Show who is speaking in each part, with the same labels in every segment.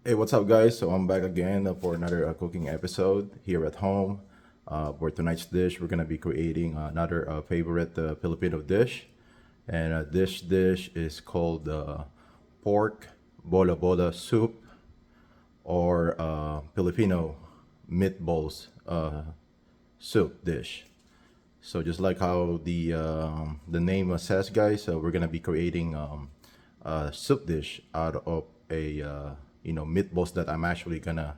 Speaker 1: Hey, what's up, guys? So I'm back again for another cooking episode here at home. For tonight's dish, we're gonna be creating another favorite Filipino dish, and this dish is called pork bola bola soup, or Filipino meatballs soup dish. So just like how the name says, guys, we're gonna be creating a soup dish out of a meatballs that I'm actually gonna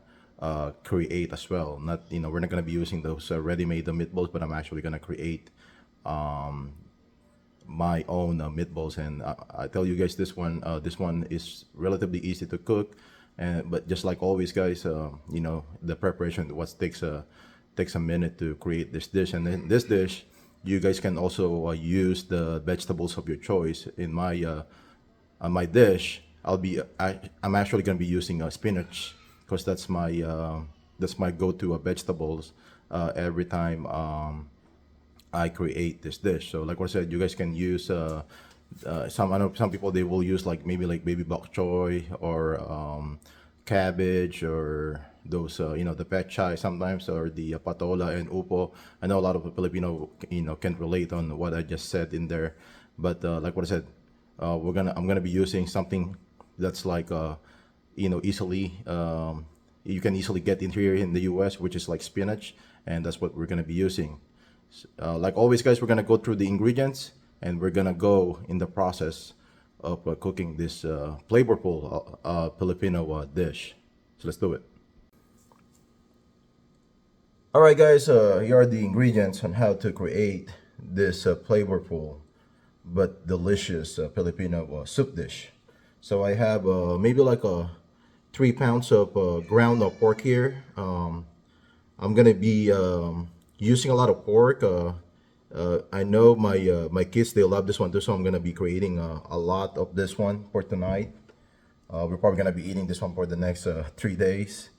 Speaker 1: create as well. Not we're not gonna be using those ready-made meatballs, but I'm actually gonna create my own meatballs. And I tell you guys, this one is relatively easy to cook, and but just like always, guys, the preparation what takes a minute to create this dish. And then this dish, you guys can also use the vegetables of your choice. In my on my dish, I'm actually gonna be using spinach, because that's my go-to vegetables every time I create this dish. So like what I said, you guys can use I know some people, they will use like maybe like baby bok choy, or cabbage, or those the pet chai sometimes, or the patola and upo. I know a lot of Filipino can relate on what I just said in there, but like what I said, I'm gonna be using something that's like easily you can easily get in here in the US, which is like spinach, and that's what we're gonna be using. Like always, guys, we're gonna go through the ingredients, and we're gonna go in the process of cooking this flavorful Filipino dish. So let's do it. All right, guys. Here are the ingredients on how to create this flavorful but delicious Filipino soup dish. So I have maybe like 3 pounds of ground pork here. I'm gonna be using a lot of pork. I know my kids, they love this one too, so I'm gonna be creating a lot of this one for tonight. We're probably gonna be eating this one for the next 3 days,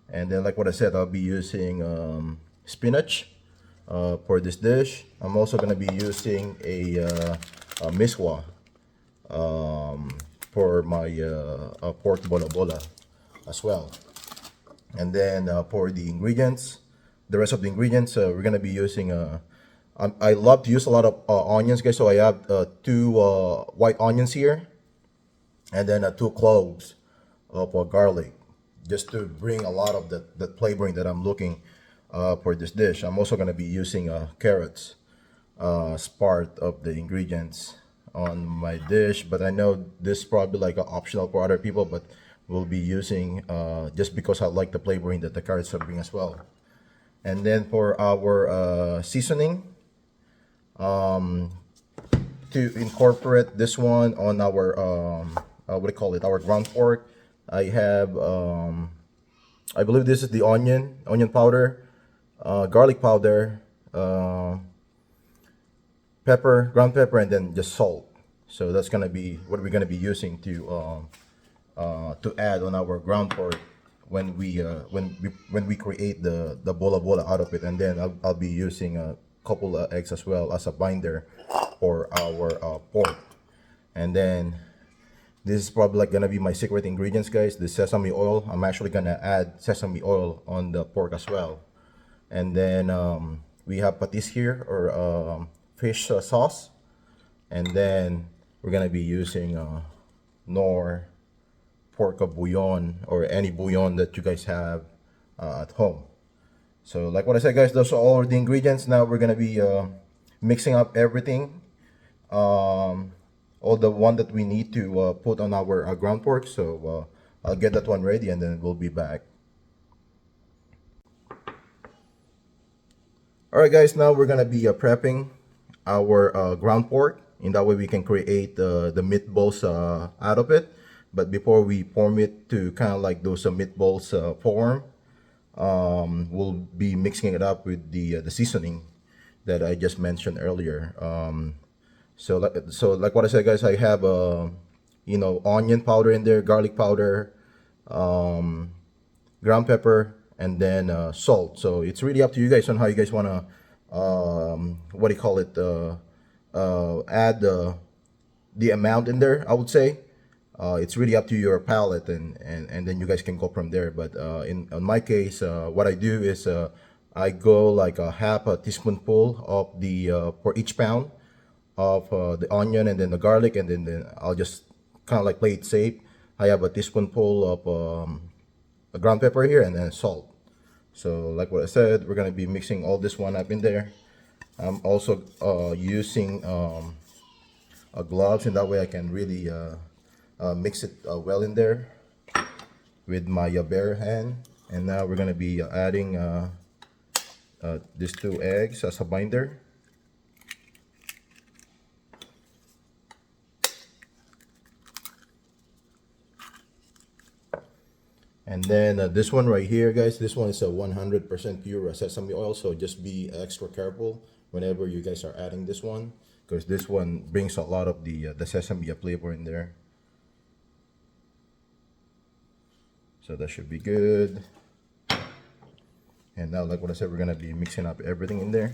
Speaker 1: and then like what I said, I'll be using spinach for this dish. I'm also gonna be using a miswa for my pork bola bola as well. And then for the ingredients, the rest of the ingredients, we're gonna be using. I love to use a lot of onions, guys. So I have two white onions here, and then two cloves of garlic, just to bring a lot of the flavoring that I'm looking for this dish. I'm also gonna be using carrots as part of the ingredients on my dish, but I know this is probably like optional for other people, but we'll be using just because I like the flavoring that the carrots are bring as well. And then for our seasoning, to incorporate this one on our what do you call it, our ground pork, I have I believe this is the onion powder, garlic powder, pepper, ground pepper, and then just salt. So that's gonna be what we're gonna be using to add on our ground pork when we create the bola bola out of it. And then I'll be using a couple of eggs as well as a binder for our pork. And then this is probably like gonna be my secret ingredients, guys, the sesame oil. I'm actually gonna add sesame oil on the pork as well. And then we have patis here, or fish sauce. And then we're gonna be using nor pork bouillon, or any bouillon that you guys have at home. So like what I said, guys, those are all the ingredients. Now we're gonna be mixing up everything, all the one that we need to put on our ground pork. So I'll get that one ready, and then we'll be back. All right, guys, now we're gonna be prepping our ground pork. In that way, we can create the meatballs out of it. But before we form it to kind of like those meatballs form, we'll be mixing it up with the seasoning that I just mentioned earlier. So like what I said, guys, I have onion powder in there, garlic powder, ground pepper, and then salt. So it's really up to you guys on how you guys want to what do you call it, add the amount in there, I would say. It's really up to your palate, and then you guys can go from there. But in my case, what I do is I go like a half a teaspoonful of the for each pound of the onion and then the garlic, and then I'll just kind of like play it safe. I have a teaspoonful of a ground pepper here and then salt. So like what I said, we're gonna be mixing all this one up in there. I'm also using gloves, and that way I can really mix it well in there with my bare hand. And now we're gonna be adding these 2 eggs as a binder. And then this one right here, guys, this one is a 100% pure sesame oil, so just be extra careful whenever you guys are adding this one, because this one brings a lot of the sesame flavor in there. So that should be good. And now, like what I said, we're gonna be mixing up everything in there.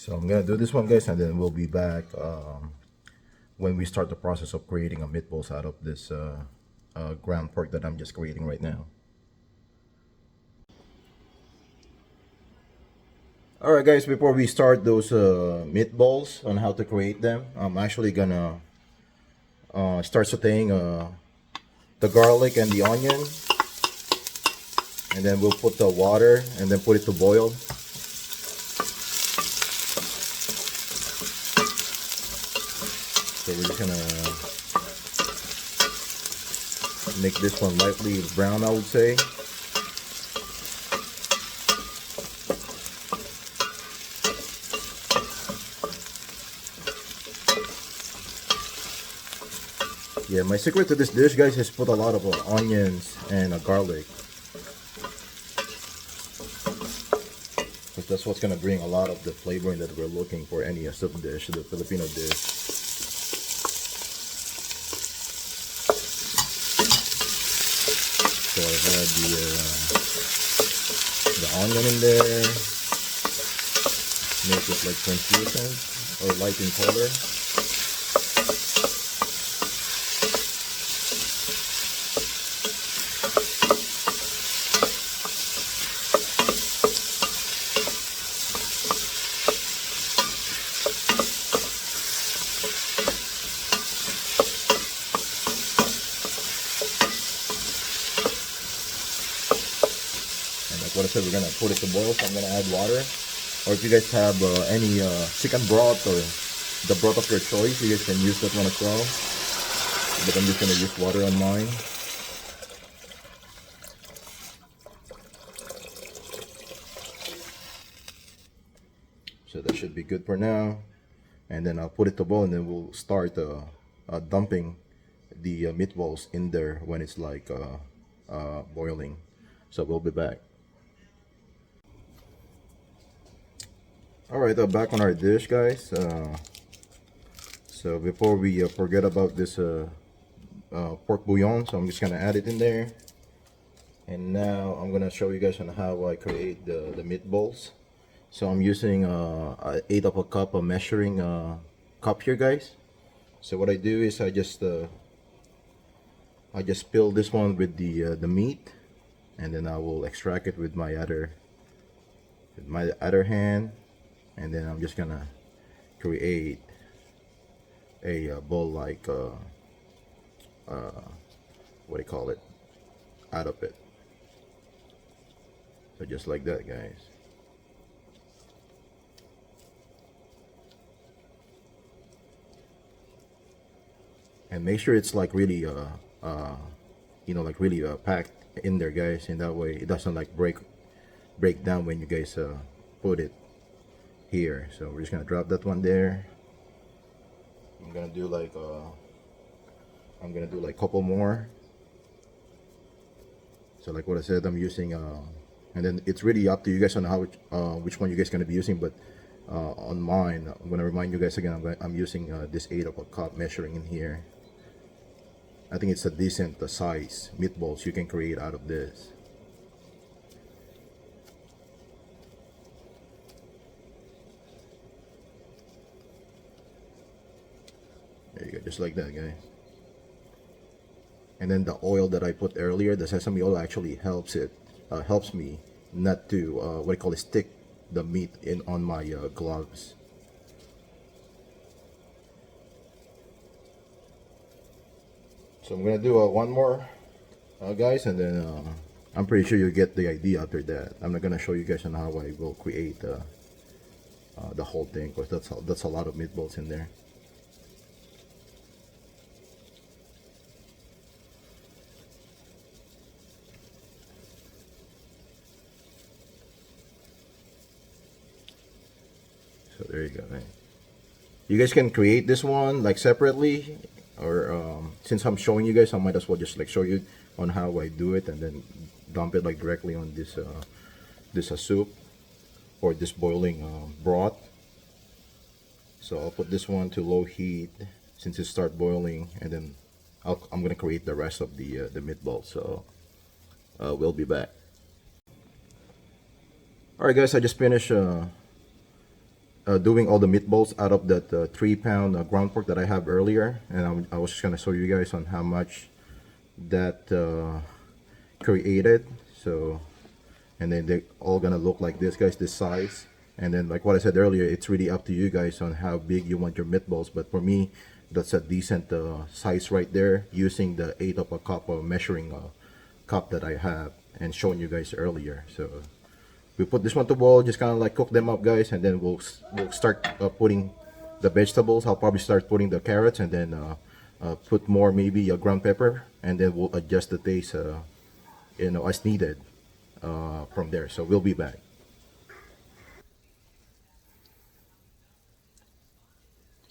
Speaker 1: So I'm gonna do this one, guys, and then we'll be back when we start the process of creating a meatballs out of this ground pork that I'm just creating right now. All right, guys, before we start those meatballs on how to create them, I'm actually gonna start sauteing the garlic and the onion, and then we'll put the water and then put it to boil. So we're just gonna make this one lightly brown, I would say. Yeah, my secret to this dish, guys, is put a lot of onions and garlic, because that's what's gonna bring a lot of the flavoring that we're looking for any soup dish, the Filipino dish. So I had the onion in there, make it like translucent or light in color. What I said, we're gonna put it to boil, so I'm gonna add water. Or if you guys have any chicken broth or the broth of your choice, you guys can use that one as well. But I'm just gonna use water on mine. So that should be good for now. And then I'll put it to boil, and then we'll start dumping the meatballs in there when it's like boiling. So we'll be back. Alright, back on our dish, guys. So before we forget about this pork bouillon, so I'm just gonna add it in there. And now I'm gonna show you guys on how I create the meatballs. So I'm using 1/8 of a cup of measuring cup here, guys. So what I do is I just fill this one with the meat, and then I will extract it with my other hand. And then I'm just gonna create a bowl like what do you call it, out of it. So just like that, guys. And make sure it's like really you know, like really packed in there, guys, and that way it doesn't like break break down when you guys put it here. So we're just gonna drop that one there. I'm gonna do like a couple more. So like what I said, I'm using and then it's really up to you guys on how which one you guys gonna be using. But on mine, I'm gonna remind you guys again. I'm using this 1/8 of a cup measuring in here. I think it's a decent size meatballs you can create out of this. There you go, just like that, guys. And then the oil that I put earlier, the sesame oil, actually helps me not to what do you call it, stick the meat in on my gloves. So I'm gonna do one more, guys, and then I'm pretty sure you get the idea after that. I'm not gonna show you guys on how I will create the whole thing, because that's a lot of meatballs in there. So there you go, man. You guys can create this one like separately, or since I'm showing you guys, I might as well just like show you on how I do it, and then dump it like directly on this soup or this boiling broth. So I'll put this one to low heat since it start boiling, and then I'm gonna create the rest of the meatballs. So we'll be back. All right, guys, I just finished doing all the meatballs out of that 3-pound ground pork that I have earlier, and I was just gonna show you guys on how much that created. So, and then they're all gonna look like this, guys, this size. And then like what I said earlier, it's really up to you guys on how big you want your meatballs, but for me, that's a decent size right there, using the 1/8 of a cup measuring cup that I have and showing you guys earlier. So we put this one to boil, just kind of like cook them up, guys, and then we'll start putting the vegetables. I'll probably start putting the carrots, and then put more, maybe a ground pepper, and then we'll adjust the taste as needed from there. So we'll be back.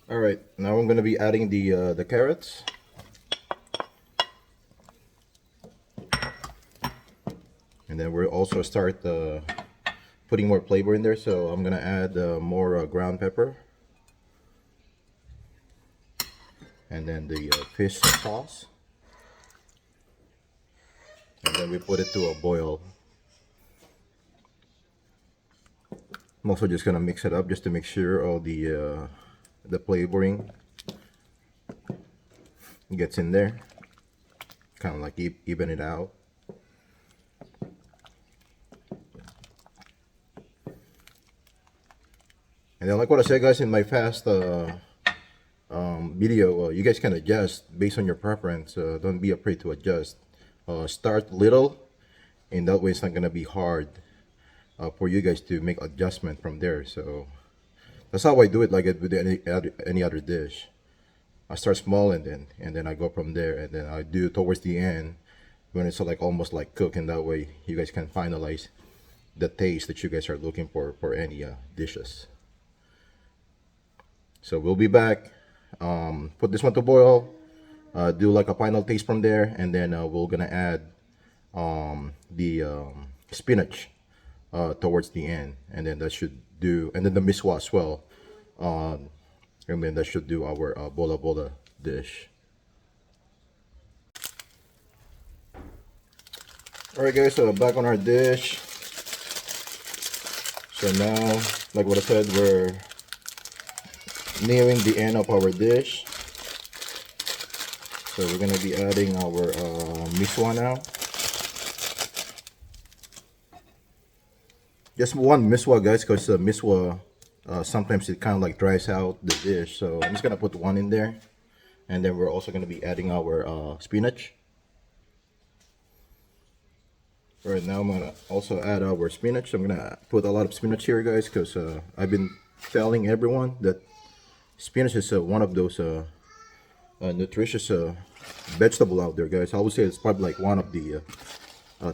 Speaker 1: All right, now I'm going to be adding the carrots. And then we'll also start putting more flavor in there. So I'm going to add more ground pepper. And then the fish sauce. And then we put it to a boil. I'm also just going to mix it up just to make sure all the flavoring gets in there. Kind of like even it out. And then like what I said, guys, in my fast video, you guys can adjust based on your preference. Don't be afraid to adjust. Start little, and that way it's not going to be hard for you guys to make adjustment from there. So that's how I do it, like with any other dish. I start small, and then I go from there, and then I do towards the end when it's like almost like cooked, and that way you guys can finalize the taste that you guys are looking for any dishes. So we'll be back. Put this one to boil. Do like a final taste from there, and then we're gonna add the spinach towards the end, and then that should do, and then the misua as well, and then that should do our bola bola dish. All right, guys, so back on our dish. So now, like what I said, we're nearing the end of our dish. So we're gonna be adding our misua now. Just one misua, guys, because misua sometimes it kind of like dries out the dish. So I'm just gonna put one in there, and then we're also gonna be adding our spinach. Right now I'm gonna also add our spinach. I'm gonna put a lot of spinach here, guys, because I've been telling everyone that spinach is one of those nutritious vegetable out there, guys. I would say it's probably like one of the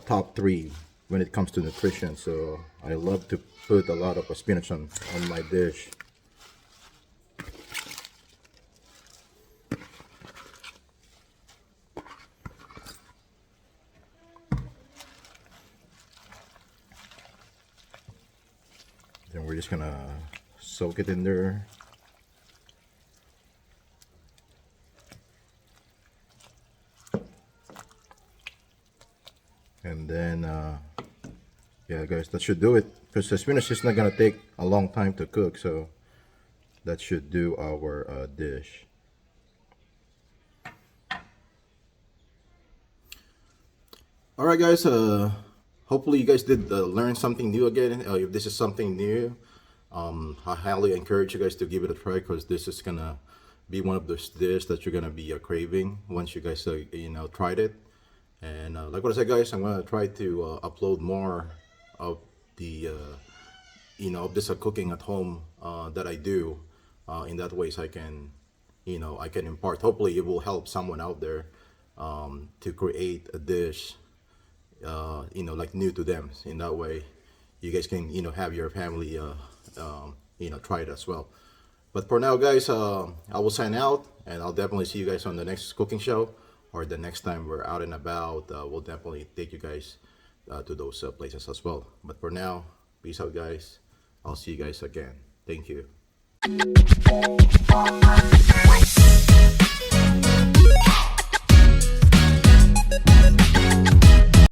Speaker 1: top 3 when it comes to nutrition. So I love to put a lot of spinach on my dish. Then we're just gonna soak it in there. And then yeah guys, that should do it, because the spinach is not gonna take a long time to cook, so that should do our dish. All right guys, hopefully you guys did learn something new again. If this is something new, I highly encourage you guys to give it a try, because this is gonna be one of those dishes that you're gonna be craving once you guys you know, tried it. And like what I said guys, I'm gonna try to upload more of the you know, of this cooking at home that I do, in that way, so I can, you know, I can impart, hopefully it will help someone out there to create a dish you know, like new to them. In that way you guys can, you know, have your family you know, try it as well. But for now guys, I will sign out, and I'll definitely see you guys on the next cooking show, or the next time we're out and about. We'll definitely take you guys to those places as well. But for now, peace out guys. I'll see you guys again. Thank you.